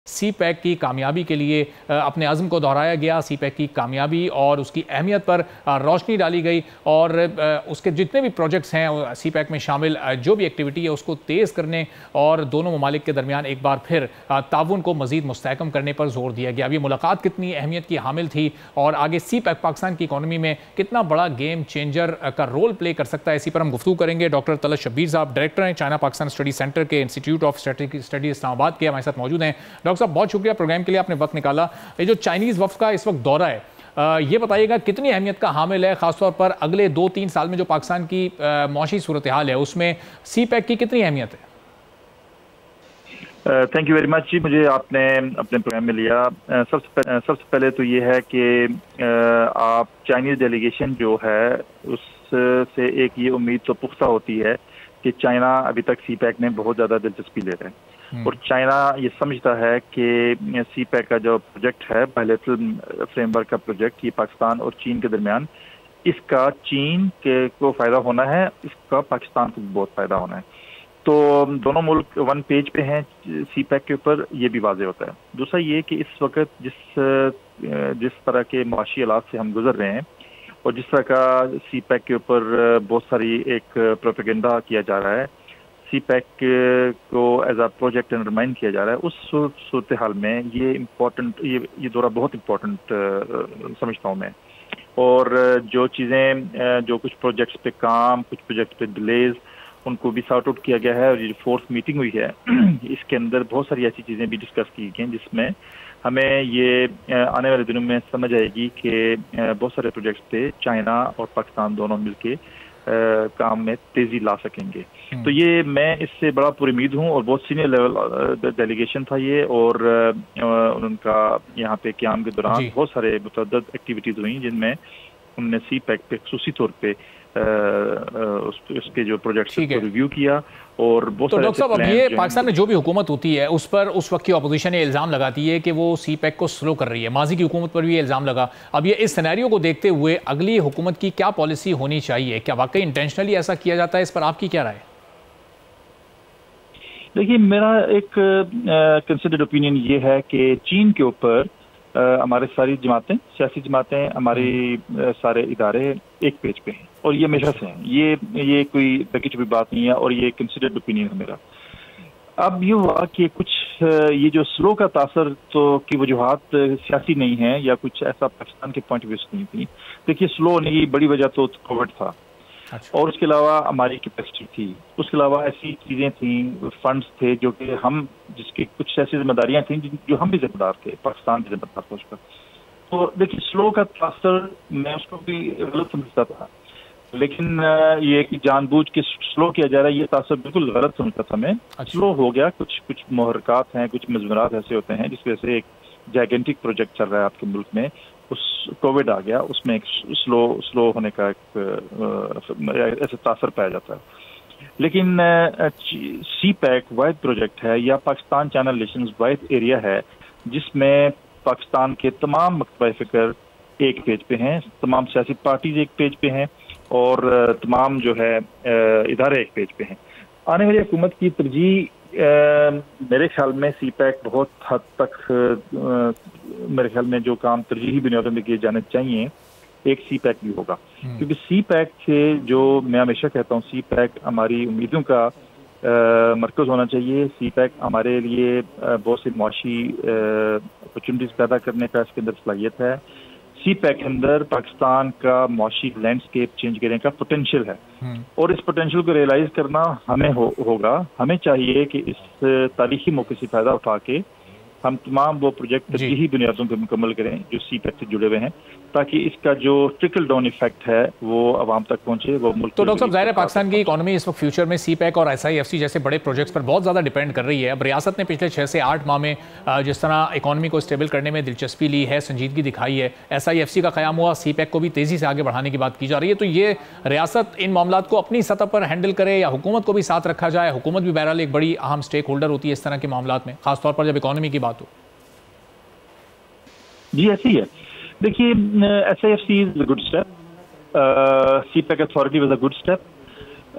سی pack کی کامیابی کے لیے اپنے عزم کو دہرایا گیا. سی پیک کی کامیابی اور اس کی اہمیت پر روشنی ڈالی گئی اور اس کے جتنے بھی پروجیکٹس ہیں سی پیک میں شامل جو بھی ایکٹیویٹی ہے اس کو تیز کرنے اور دونوں ممالک کے درمیان ایک بار پھر تعاون کو مزید مستحکم کرنے پر زور دیا گیا. اب یہ ملاقات کتنی اہمیت کی حامل تھی اور آگے سی پیک پاکستان کی اکانومی میں کتنا بڑا گیم چینجر کا رول پلے کر سکتا ہے, اسی پر ہم گفتگو کریں گے. ڈاکٹر طلعت شبیر صاحب ڈائریکٹر ہیں چائنا پاکستان اسٹڈی سینٹر کے انسٹیٹیوٹ آف اسٹڈی اسلام آباد کے, ہمارے ساتھ موجود ہیں. ڈاکٹر صاحب بہت شکریہ پروگرام کے لیے, آپ نے وقت نکالا. یہ جو چائنیز وفد کا اس وقت دورہ ہے یہ بتائیے گا کتنی اہمیت کا حامل ہے, خاص طور پر اگلے 2-3 سال میں جو پاکستان کی معاشی صورتحال ہے اس میں سی پیک کی کتنی اہمیت ہے؟ Thank you very much. مجھے آپ نے اپنے پروگرام میں لیا. سب سے پہلے تو یہ ہے کہ آپ چائنیز ڈیلیگیشن جو ہے اس سے ایک یہ امید تو پختہ ہوتی ہے کہ چائنا ابھی تک سی پیک میں بہت زیادہ دلچسپی لے رہے ہیں اور چائنا یہ سمجھتا ہے کہ سی پیک کا جو پروجیکٹ ہے بائلیٹرل فریم ورک کا پروجیکٹ, یہ پاکستان اور چین کے درمیان, اس کا چین کو فائدہ ہونا ہے, اس کا پاکستان کو بہت فائدہ ہونا ہے. تو دونوں ملک ون پیج پہ ہیں سی پیک کے اوپر, یہ بھی واضح ہوتا ہے. دوسرا یہ کہ اس وقت جس طرح کے معاشی حالات سے ہم گزر رہے ہیں اور جس طرح کا سی پیک کے اوپر بہت ساری ایک پروپیگنڈا کیا جا رہا ہے, سی پیک کو ایز اے پروجیکٹ انڈرمائن کیا جا رہا ہے, اس صورتحال میں یہ دورہ بہت امپورٹنٹ سمجھتا ہوں میں. اور جو چیزیں جو کچھ پروجیکٹس پہ کام, کچھ پروجیکٹس پہ ڈیلیز, ان کو بھی سارٹ آؤٹ کیا گیا ہے. اور یہ 4th میٹنگ ہوئی ہے اس کے اندر بہت ساری ایسی چیزیں بھی ڈسکس کی گئی ہیں جس میں ہمیں یہ آنے والے دنوں میں سمجھ آئے گی کہ بہت سارے پروجیکٹس پہ چائنا اور پاکستان دونوں مل کے کام میں تیزی لا سکیں گے. تو یہ میں اس سے بڑا پر امید ہوں اور بہت سینئر لیول ڈیلیگیشن تھا یہ, اور ان کا یہاں پہ قیام کے دوران بہت سارے متعدد ایکٹیویٹیز ہوئیں جن میں انہوں نے سی پیک پہ خصوصی طور پہ اس کے جو پروجیکٹس کو ریویو کیا. اور بہت سارے. تو ڈاکٹر صاحب اب یہ پاکستان میں جو بھی حکومت ہوتی ہے اس پر اس وقت کی اپوزیشن یہ الزام لگاتی ہے کہ وہ سی پیک کو سلو کر رہی ہے, ماضی کی حکومت پر بھی یہ الزام لگا. اب یہ اس سینیریو کو دیکھتے ہوئے اگلی حکومت کی کیا پالیسی ہونی چاہیے, کیا واقعی انٹینشنلی ایسا کیا جاتا ہے, اس پر آپ کی کیا رائے؟ دیکھیے میرا ایک کنسیڈرڈ اوپینین یہ ہے کہ چین کے اوپر ہمارے ساری جماعتیں, سیاسی جماعتیں, ہماری سارے ادارے ایک پیج پہ ہیں اور یہ ہمیشہ سے ہیں. یہ کوئی بکی چھپی بات نہیں ہے اور یہ کنسیڈرڈ اوپینین ہے میرا. اب یہ ہوا کہ کچھ یہ جو سلو کا تاثر تو کی وجوہات سیاسی نہیں ہیں یا کچھ ایسا پاکستان کے پوائنٹ آف ویو سے نہیں تھی. دیکھیے سلو ہونے کی بڑی وجہ تو کووڈ تھا اور اس کے علاوہ ہماری کیپیسٹی تھی, اس کے علاوہ ایسی چیزیں تھیں, فنڈز تھے جو کہ ہم جس کی کچھ ایسی ذمہ داریاں تھیں جو ہم بھی ذمہ دار تھے, پاکستان بھی ذمہ دار تھا اس کا. تو دیکھیے سلو کا تاثر میں اس کو بھی غلط سمجھتا تھا, لیکن یہ کہ جان بوجھ کے سلو کیا جا رہا ہے یہ تاثر بالکل غلط سمجھتا تھا میں. سلو ہو گیا, کچھ محرکات ہیں, کچھ مضمرات ایسے ہوتے ہیں جس وجہ سے ایک جائگنٹک پروجیکٹ چل رہا ہے آپ کے ملک میں, اس کووڈ آ گیا, اس میں ایک سلو ہونے کا ایک ایسا تاثر پایا جاتا ہے. لیکن سی پیک واحد پروجیکٹ ہے یا پاکستان چائنا ریلیشنز واحد ایریا ہے جس میں پاکستان کے تمام مکتبہ فکر ایک پیج پہ ہیں, تمام سیاسی پارٹیز ایک پیج پہ ہیں اور تمام جو ہے ادارے ایک پیج پہ ہیں. آنے والی حکومت کی ترجیح میرے خیال میں سی پیک بہت حد تک میرے خیال میں جو کام ترجیحی بنیادوں میں کیے جانے چاہیے ایک سی پیک بھی ہوگا, کیونکہ سی پیک سے جو میں ہمیشہ کہتا ہوں سی پیک ہماری امیدوں کا مرکز ہونا چاہیے. سی پیک ہمارے لیے بہت سی معاشی اپرچونیٹیز پیدا کرنے کا اس کے اندر صلاحیت ہے. سی پیک کے اندر پاکستان کا معاشی لینڈسکیپ چینج کرنے کا پوٹینشیل ہے اور اس پوٹینشیل کو ریئلائز کرنا ہمیں ہوگا. ہمیں چاہیے کہ اس تاریخی موقع سے فائدہ اٹھا کے ہم تمام وہ پروجیکٹ ترجیحی بنیادوں پہ مکمل کریں جو سی پیک سے جڑے ہوئے ہیں تاکہ اس کا جو ٹرکل ڈاؤن ایفیکٹ ہے وہ عوام تک پہنچے, وہ ملک. تو ڈاکٹر صاحب ظاہر ہے پاکستان کی اکانومی اس وقت فیوچر میں سی پیک اور SIFC جیسے بڑے پروجیکٹس پر بہت زیادہ ڈیپینڈ کر رہی ہے. اب ریاست نے پچھلے 6 سے 8 ماہ میں جس طرح اکانومی کو اسٹیبل کرنے میں دلچسپی لی ہے, سنجیدگی دکھائی ہے, SIFC کا قیام ہوا, سی پیک کو بھی تیزی سے آگے بڑھانے کی بات کی جا رہی ہے. تو یہ ریاست ان معاملات کو اپنی سطح پر ہینڈل کرے یا حکومت کو بھی ساتھ رکھا جائے؟ حکومت بھی بہرحال ایک بڑی اہم اسٹیک ہولڈر ہوتی ہے اس طرح کے معاملات میں, خاص طور پر جب اکانومی کی بات ہو. جی ایسی ہے. دیکھیے SIFC is a good step, CPEC authority was a good step.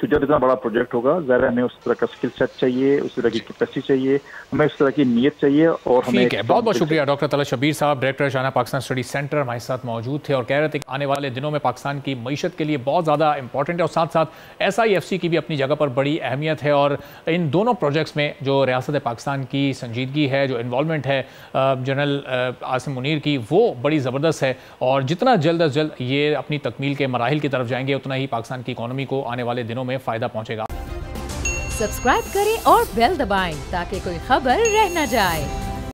تو جب اتنا بڑا پروجیکٹ ہوگا ظاہر ہمیں اس طرح کا اسکل سیٹ چاہیے, اس طرح کی کیپیسٹی چاہیے, ہمیں اس طرح کی نیت چاہیے. اور ہمیں ٹھیک ہے, بہت بہت شکریہ ڈاکٹر طلعت شبیر صاحب, director Shahjahan Pakistan study centre ہمارے ساتھ موجود تھے اور کہہ رہے تھے کہ آنے والے دنوں میں پاکستان کی معیشت کے لیے بہت زیادہ امپورٹنٹ ہے اور ساتھ ساتھ SIFC کی بھی اپنی جگہ پر بڑی اہمیت ہے, اور ان دونوں پروجیکٹس میں جو ریاست پاکستان کی سنجیدگی ہے, جو انوالومنٹ ہے جنرل عاصم منیر کی, وہ بڑی زبردست ہے, اور جتنا جلد از جلد یہ اپنی تکمیل کے مراحل کی طرف جائیں گے اتنا ہی پاکستان کی اکانومی کو آنے والے دنوں میں فائدہ پہنچے گا. سبسکرائب کریں اور بیل دبائیں تاکہ کوئی خبر رہ نہ جائے.